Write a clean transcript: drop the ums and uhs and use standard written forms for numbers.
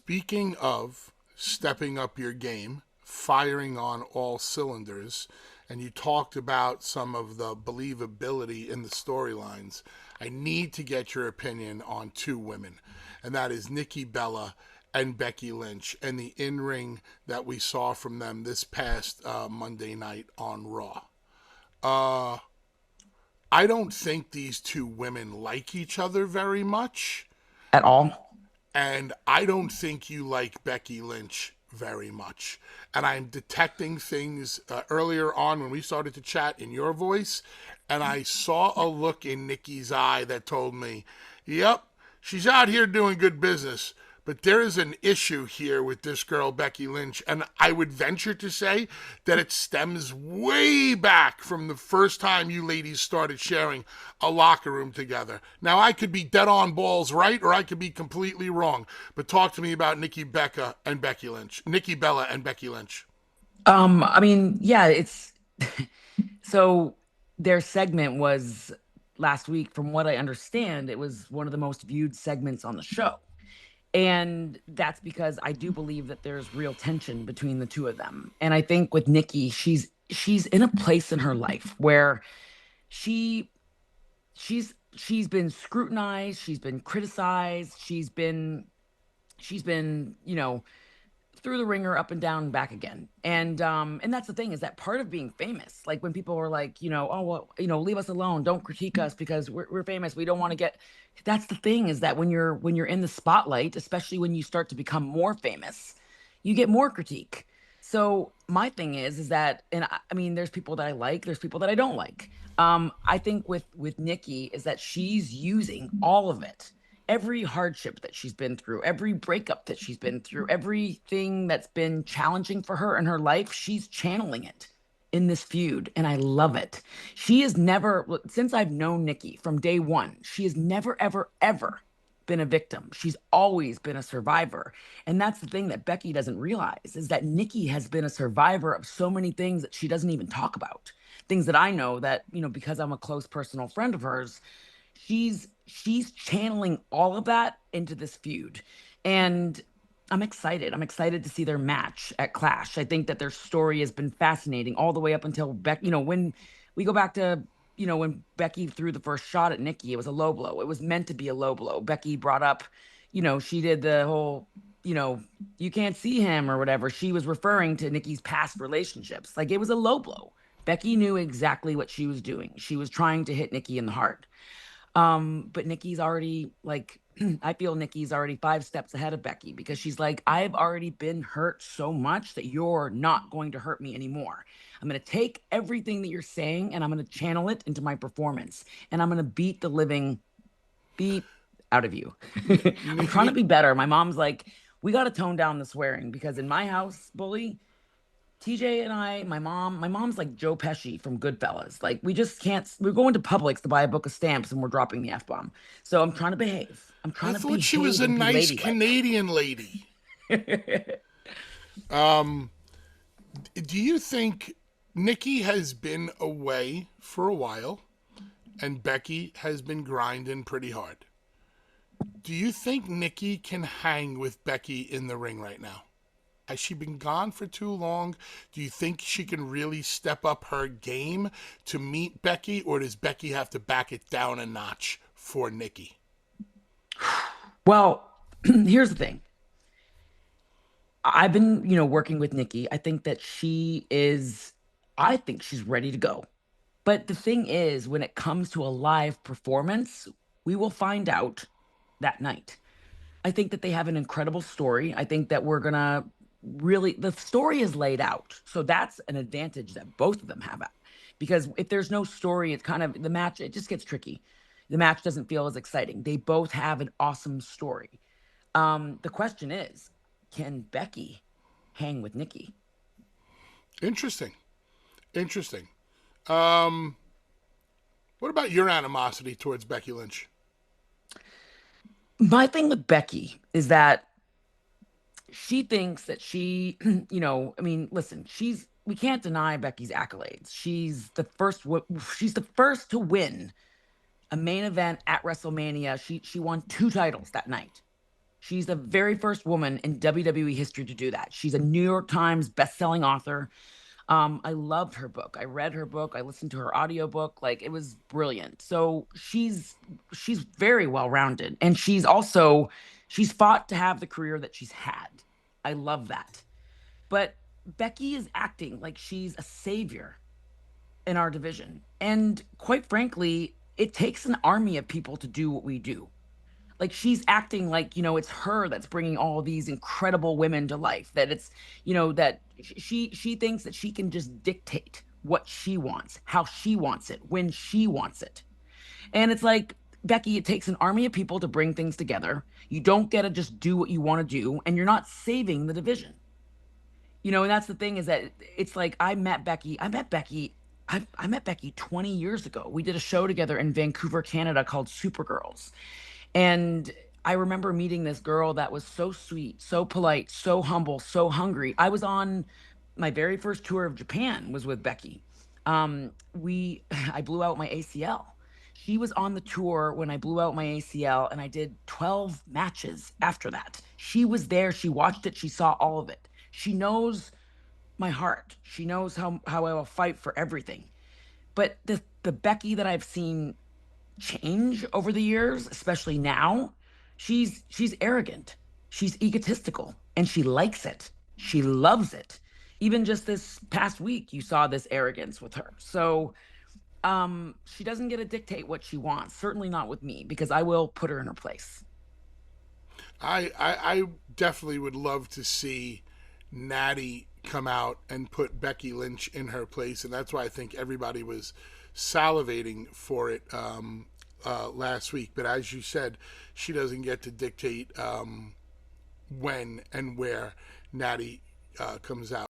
Speaking of stepping up your game, firing on all cylinders, and you talked about some of the believability in the storylines, I need to get your opinion on two women, and that is Nikki Bella and Becky Lynch, and the in ring that we saw from them this past Monday night on Raw. Uh, I don't think these two women like each other very much, At all. and I don't think you like Becky Lynch very much. And I'm detecting things earlier on when we started to chat in your voice, and I saw a look in Nikki's eye that told me, yep, she's out here doing good business. But there is an issue here with this girl, Becky Lynch, and I would venture to say that it stems way back from the first time you ladies started sharing a locker room together. Now, I could be dead on balls right, or I could be completely wrong, but talk to me about Nikki Becca and Becky Lynch. Nikki Bella and Becky Lynch. I mean, yeah, it's so their segment was last week, from what I understand, it was one of the most viewed segments on the show. And that's because I do believe that there's real tension between the two of them. And I think with Nikki, she's in a place in her life where she she's been scrutinized, she's been criticized, she's been, through the ringer, up and down and back again. And that's the thing, is that part of being famous, like when people were like, oh well, leave us alone, don't critique us because we're famous, we don't want to get. That's the thing, is that when you're in the spotlight, especially when you start to become more famous, you get more critique. So my thing is that, and I mean, there's people that I like, there's people that I don't like. I think with Nikki is that she's using all of it, every hardship that she's been through, every breakup that she's been through, everything that's been challenging for her in her life, she's channeling it in this feud. And I love it. She has never, since I've known Nikki from day one, she has never, ever, ever been a victim. She's always been a survivor. And that's the thing that Becky doesn't realize, is that Nikki has been a survivor of so many things that she doesn't even talk about. Things that I know that, because I'm a close personal friend of hers, she's channeling all of that into this feud. And I'm excited. I'm excited to see their match at Clash. I think that their story has been fascinating all the way up until when we go back to, when Becky threw the first shot at Nikki, it was a low blow. It was meant to be a low blow. Becky brought up, she did the whole, you can't see him or whatever. She was referring to Nikki's past relationships. Like, it was a low blow. Becky knew exactly what she was doing. She was trying to hit Nikki in the heart. But Nikki's already like, I feel Nikki's already 5 steps ahead of Becky, because she's like, I've already been hurt so much that you're not going to hurt me anymore. I'm going to take everything that you're saying and I'm going to channel it into my performance, and I'm going to beat the living beat out of you. I'm trying to Nick, be better. My mom's like, we got to tone down the swearing, because in my house, bully, TJ and I, my mom's like Joe Pesci from Goodfellas. Like, we just can't, we're going to Publix to buy a book of stamps and we're dropping the F bomb. So I'm trying to behave. I'm I trying to thought she was behave a and be nice ladylike. Canadian lady. Um, do you think Nikki has been away for a while and Becky has been grinding pretty hard? Do you think Nikki can hang with Becky in the ring right now? Has she been gone for too long? Do you think she can really step up her game to meet Becky, or does Becky have to back it down a notch for Nikki? Well, here's the thing. I've been, working with Nikki. I think she's ready to go. But the thing is, when it comes to a live performance, we will find out that night. I think that they have an incredible story. I think that we're gonna really, the story is laid out. So that's an advantage that both of them have. Because if there's no story, it's kind of the match, it just gets tricky. The match doesn't feel as exciting. They both have an awesome story. The question is, can Becky hang with Nikki? Interesting. Interesting. Um, what about your animosity towards Becky Lynch? My thing with Becky is that she thinks that I mean, listen, we can't deny Becky's accolades. She's the first to win a main event at WrestleMania. She won 2 titles that night. She's the very first woman in WWE history to do that. She's a New York Times best-selling author. I loved her book. I read her book. I listened to her audiobook. Like it was brilliant. So she's very well-rounded. And she's fought to have the career that she's had. I love that. But Becky is acting like she's a savior in our division. And quite frankly, it takes an army of people to do what we do. Like she's acting like, it's her that's bringing all these incredible women to life, that it's, that she thinks that she can just dictate what she wants, how she wants it, when she wants it. And it's like, Becky, it takes an army of people to bring things together. You don't get to just do what you want to do, and you're not saving the division. And that's the thing, is that it's like I met Becky 20 years ago. We did a show together in Vancouver, Canada called Supergirls. And I remember meeting this girl that was so sweet, so polite, so humble, so hungry. I was on my very first tour of Japan was with Becky. I blew out my ACL. She was on the tour when I blew out my ACL, and I did 12 matches after that. She was there, she watched it, she saw all of it. She knows my heart. She knows how I will fight for everything. But the Becky that I've seen change over the years, especially now, she's arrogant, she's egotistical, and she likes it. She loves it. Even just this past week, you saw this arrogance with her. So she doesn't get to dictate what she wants. Certainly not with me, because I will put her in her place. I definitely would love to see Natty come out and put Becky Lynch in her place, and that's why I think everybody was salivating for it last week. But as you said, she doesn't get to dictate when and where Natty comes out.